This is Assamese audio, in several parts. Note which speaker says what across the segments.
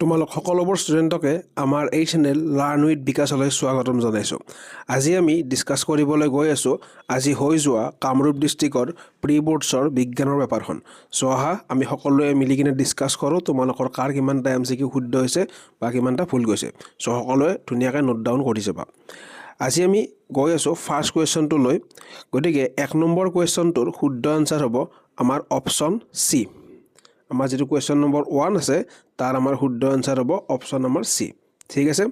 Speaker 1: তোমালোক সকলোবোৰ ষ্টুডেণ্টকে আমাৰ এই চেনেল লাৰ্ণ উইথ বিকাশলৈ স্বাগতম জনাইছোঁ। আজি আমি ডিছকাছ কৰিবলৈ গৈ আছোঁ আজি হৈ যোৱা কামৰূপ ডিষ্ট্ৰিক্টৰ প্ৰি বৰ্ডছৰ বিজ্ঞানৰ পেপাৰখন। চ' আহা আমি সকলোৱে মিলি কিনে ডিছকাছ কৰোঁ তোমালোকৰ কাৰ কিমানটা MCQ শুদ্ধ হৈছে বা কিমানটা ভুল গৈছে। চ' সকলোৱে ধুনীয়াকৈ নোট ডাউন কৰি যাবা। আজি আমি গৈ আছোঁ ফাৰ্ষ্ট কুৱেশ্যনটো লৈ। গতিকে 1 নম্বৰ কুৱেশ্যনটোৰ শুদ্ধ আনচাৰ হ'ব আমাৰ অপশ্যন চি। আমাৰ যেটো কুৱেশ্যন নম্বৰ 1 আছে তাৰ আমাৰ শুদ্ধ আনসাৰ হ'ব অপশ্যন নম্বৰ সি। ঠিক আছে,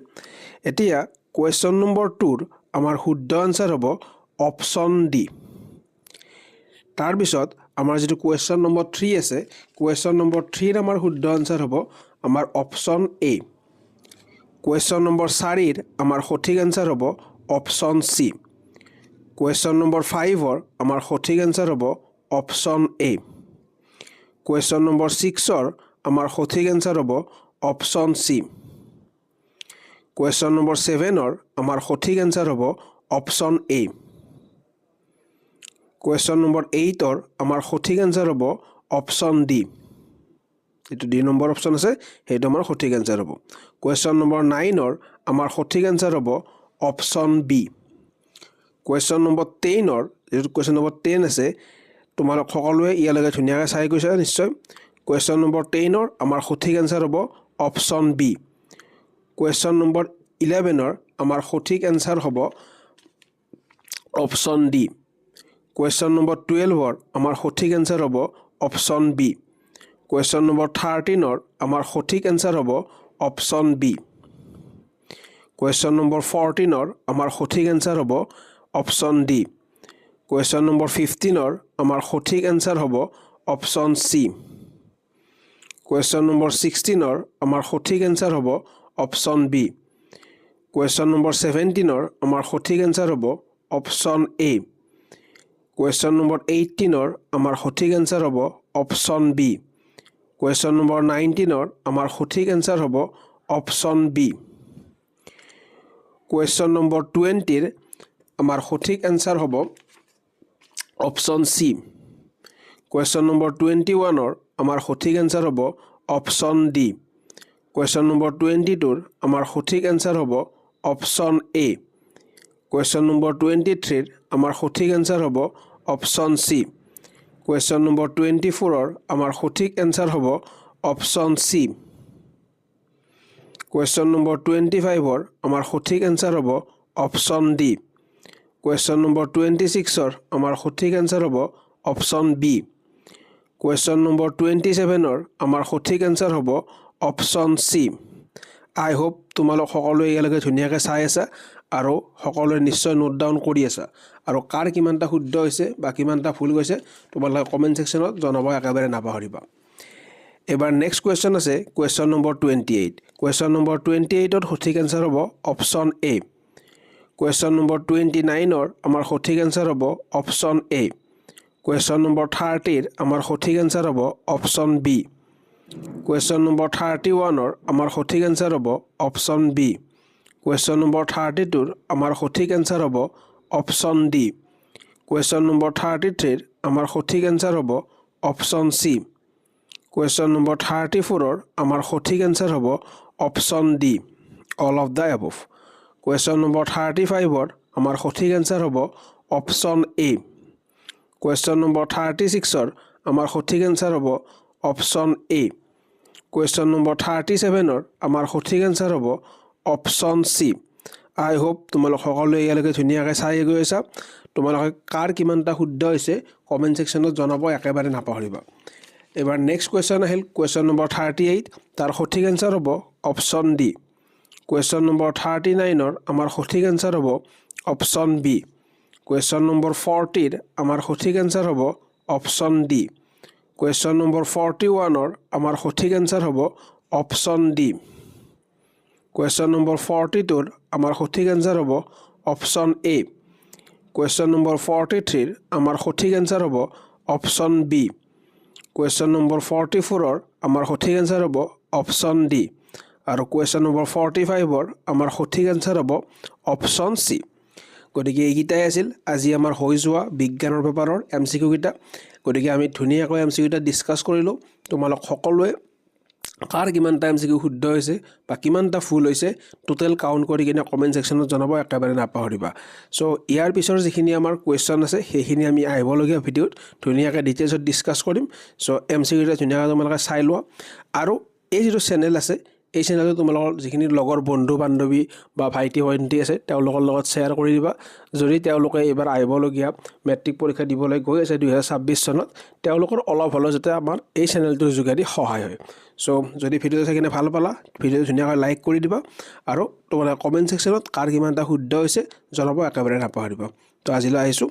Speaker 1: এতিয়া কুৱেশ্যন নম্বৰ 2ৰ আমাৰ শুদ্ধ আনসাৰ হ'ব অপশ্যন ডি। তাৰ পিছত আমাৰ যেটো কুৱেশ্যন নম্বৰ 3 আছে কুৱেশ্যন নম্বৰ 3ৰ আমাৰ শুদ্ধ আনসাৰ হ'ব আমাৰ অপশ্যন এ। কুৱেশ্যন নম্বৰ 4ৰ আমাৰ সঠিক আনসাৰ হ'ব অপশ্যন সি। কুৱেশ্যন নম্বৰ 5ৰ আমাৰ সঠিক আনসাৰ হ'ব অপশ্যন এ। কুৱেশ্যন নম্বৰ 6ৰ আমাৰ সঠিক আনসাৰ হ'ব অপশ্যন সি। কুৱেশ্যন নম্বৰ 7ৰ আমাৰ সঠিক আনসাৰ হ'ব অপশ্যন এ। কুৱেশ্যন নম্বৰ 8ৰ আমাৰ সঠিক আনসাৰ হ'ব অপশ্যন ডি। যেটো ডি নম্বৰ অপশ্যন আছে সেইটো আমাৰ সঠিক আনসাৰ হ'ব। কুৱেশ্যন নম্বৰ 9ৰ আমাৰ সঠিক আনসাৰ হ'ব অপশ্যন বি। কুৱেশ্যন নম্বৰ 10ৰ যেটো কুৱেশ্যন নম্বৰ 10 আছে তোমালোক সকলোৱে ইয়ালৈকে ধুনীয়াকৈ চাই গৈছা নিশ্চয়। কুৱেশ্যন নম্বৰ 10ৰ আমাৰ সঠিক আনসাৰ হ'ব অপশ্যন বি। কুৱেশ্যন নম্বৰ 11ৰ আমাৰ সঠিক আনসাৰ হ'ব অপশ্যন ডি। কুৱেশ্যন নম্বৰ 12ৰ আমাৰ সঠিক আনসাৰ হ'ব অপশ্যন বি। কুৱেশ্যন নম্বৰ 13ৰ আমাৰ সঠিক আনসাৰ হ'ব অপশ্যন বি। কুৱেশ্যন নম্বৰ 14ৰ আমাৰ সঠিক আনসাৰ হ'ব অপশ্যন ডি। কুৱেশ্যন নম্বৰ 15ৰ আমাৰ সঠিক আনসাৰ হ'ব অপশ্যন সি। কুৱেশ্যন নম্বৰ 16ৰ আমাৰ সঠিক আনসাৰ হ'ব অপশ্যন বি। কুৱেশ্যন নম্বৰ 17ৰ আমাৰ সঠিক আনসাৰ হ'ব অপশ্যন এ। কুৱেশ্যন নম্বৰ 18ৰ আমাৰ সঠিক আনসাৰ হ'ব অপশ্যন বি। কুৱেশ্যন নম্বৰ 19ৰ আমাৰ সঠিক আনসাৰ হ'ব অপশ্যন বি। কুৱেশ্যন নম্বৰ 20ৰ আমাৰ সঠিক আনসাৰ হ'ব অপশ্যন সি। কুৱেশ্যন নম্বৰ 21ৰ আমাৰ সঠিক আনসাৰ হ'ব অপশ্যন ডি। কুৱেশ্যন নম্বৰ 22ৰ আমাৰ সঠিক আনসাৰ হ'ব অপশ্যন এ। কুৱেশ্যন নম্বৰ 23ৰ আমাৰ সঠিক আনসাৰ হ'ব অপশ্যন সি। কুৱেশ্যন নম্বৰ 24ৰ আমাৰ সঠিক আনসাৰ হ'ব অপশ্যন সি। কুৱেশ্যন নম্বৰ 25ৰ আমাৰ সঠিক আনসাৰ হ'ব অপশ্যন ডি। কুৱেশ্যন নম্বৰ 26ৰ আমাৰ সঠিক আনসাৰ হ'ব অপশ্যন বি। কুৱেশ্যন নম্বৰ 27ৰ আমাৰ সঠিক আনসাৰ হ'ব অপশ্যন সি। আই হোপ তোমালোক সকলোৱে ইয়ালৈকে ধুনীয়াকৈ চাই আছা আৰু সকলোৱে নিশ্চয় নোট ডাউন কৰি আছা আৰু কাৰ কিমানটা শুদ্ধ হৈছে বা কিমানটা ভুল গৈছে তোমালোকে কমেণ্ট ছেকশ্যনত জনাব একেবাৰে নাপাহৰিবা। এবাৰ নেক্সট কুৱেশ্যন আছে কুৱেশ্যন নম্বৰ 28। কুৱেশ্যন নম্বৰ 28ৰ সঠিক আনসাৰ হ'ব অপশ্যন এ। কুৱেশ্যন নম্বৰ 29ৰ আমাৰ সঠিক আনসাৰ হ'ব অপশ্যন এ। কুৱেশ্যন নম্বৰ 30ৰ আমাৰ সঠিক আনসাৰ হ'ব অপশ্যন বি। কুৱেশ্যন নম্বৰ 31ৰ আমাৰ সঠিক আনসাৰ হ'ব অপশ্যন বি। কুৱেশ্যন নম্বৰ 32ৰ আমাৰ সঠিক আনসাৰ হ'ব অপশ্যন ডি। কুৱেশ্যন নম্বৰ 33ৰ আমাৰ সঠিক আনসাৰ হ'ব অপশ্যন সি। কুৱেশ্যন নম্বৰ 34ৰ আমাৰ সঠিক আনসাৰ হ'ব option D, all of the above. Question number 35ৰ আমাৰ সঠিক আনসাৰ হ'ব অপশ্যন এ। কুৱেশ্যন নম্বৰ 36ৰ আমাৰ সঠিক আনসাৰ হ'ব অপশ্যন এ। কুৱেশ্যন নম্বৰ 37ৰ আমাৰ সঠিক আনসাৰ হ'ব অপশ্যন চি। আই হোপ তোমালোক সকলোৱে ইয়ালৈকে ধুনীয়াকৈ চাই গৈ আছা। তোমালোকে কাৰ কিমানটা শুদ্ধ হৈছে কমেণ্ট ছেকশ্যনত জনাব একেবাৰে নাপাহৰিবা। এবাৰ নেক্সট কুৱেশ্যন আহিল কুৱেশ্যন নম্বৰ 38। তাৰ সঠিক আনসাৰ হ'ব অপশ্যন ডি। কুৱেশ্যন নম্বৰ 39ৰ আমাৰ সঠিক আনসাৰ হ'ব অপশ্যন বি। কুৱেশ্যন নম্বৰ 40ৰ আমাৰ সঠিক আনসাৰ হ'ব অপশ্যন ডি। কুৱেশ্যন নম্বৰ 41ৰ আমাৰ সঠিক আনসাৰ হ'ব অপশ্যন ডি। কুৱেশ্যন নম্বৰ 42ৰ আমাৰ সঠিক আনসাৰ হ'ব অপশ্যন এ। কুৱেশ্যন নম্বৰ 43ৰ আমাৰ সঠিক আনসাৰ হ'ব অপশ্যন বি। কুৱেশ্যন নম্বৰ 44ৰ আমাৰ সঠিক আনসাৰ হ'ব অপশ্যন ডি আৰু কুৱেশ্যন নম্বৰ 45ৰ আমাৰ সঠিক আনসাৰ হ'ব অপশ্যন চি। গতিকে এইকেইটাই আছিল আজি আমাৰ হৈ যোৱা বিজ্ঞানৰ পেপাৰৰ MCQ কেইটা। গতিকে আমি ধুনীয়াকৈ MCQ কেইটা ডিছকাছ কৰিলোঁ। তোমালোক সকলোৱে কাৰ কিমানটা MCQ শুদ্ধ হৈছে বা কিমানটা ফুল হৈছে টোটেল কাউণ্ট কৰি কিনে কমেণ্ট ছেকশ্যনত জনাব একেবাৰে নাপাহৰিবা সো ইয়াৰ পিছৰ যিখিনি আমাৰ কুৱেশ্যন আছে সেইখিনি আমি আহিবলগীয়া ভিডিঅ'ত ধুনীয়াকৈ ডিটেইলছত ডিছকাছ কৰিম সো MCQ টা ধুনীয়াকৈ তোমালোকে চাই লোৱা আৰু এই যিটো চেনেল আছে এই চেনেলটো তোমালোকৰ যিখিনি লগৰ বন্ধু বান্ধৱী বা ভাইটি ভণ্টি আছে তেওঁলোকৰ লগত শ্বেয়াৰ কৰি দিবা যদি তেওঁলোকে এবাৰ আহিবলগীয়া মেট্ৰিক পৰীক্ষা দিবলৈ গৈ আছে 2026 চনত তেওঁলোকৰ অলপ হ'লেও যাতে আমাৰ এই চেনেলটোৰ যোগেদি সহায় হয় সো যদি ভিডিঅ'টো চাই কিনে ভাল পালা ভিডিঅ'টো ধুনীয়াকৈ লাইক কৰি দিবা আৰু তোমালোকে কমেণ্ট ছেকশ্যনত কাৰ কিমানটা শুদ্ধ হৈছে জনাব একেবাৰে নাপাহৰিবা তো আজিলৈ আহিছোঁ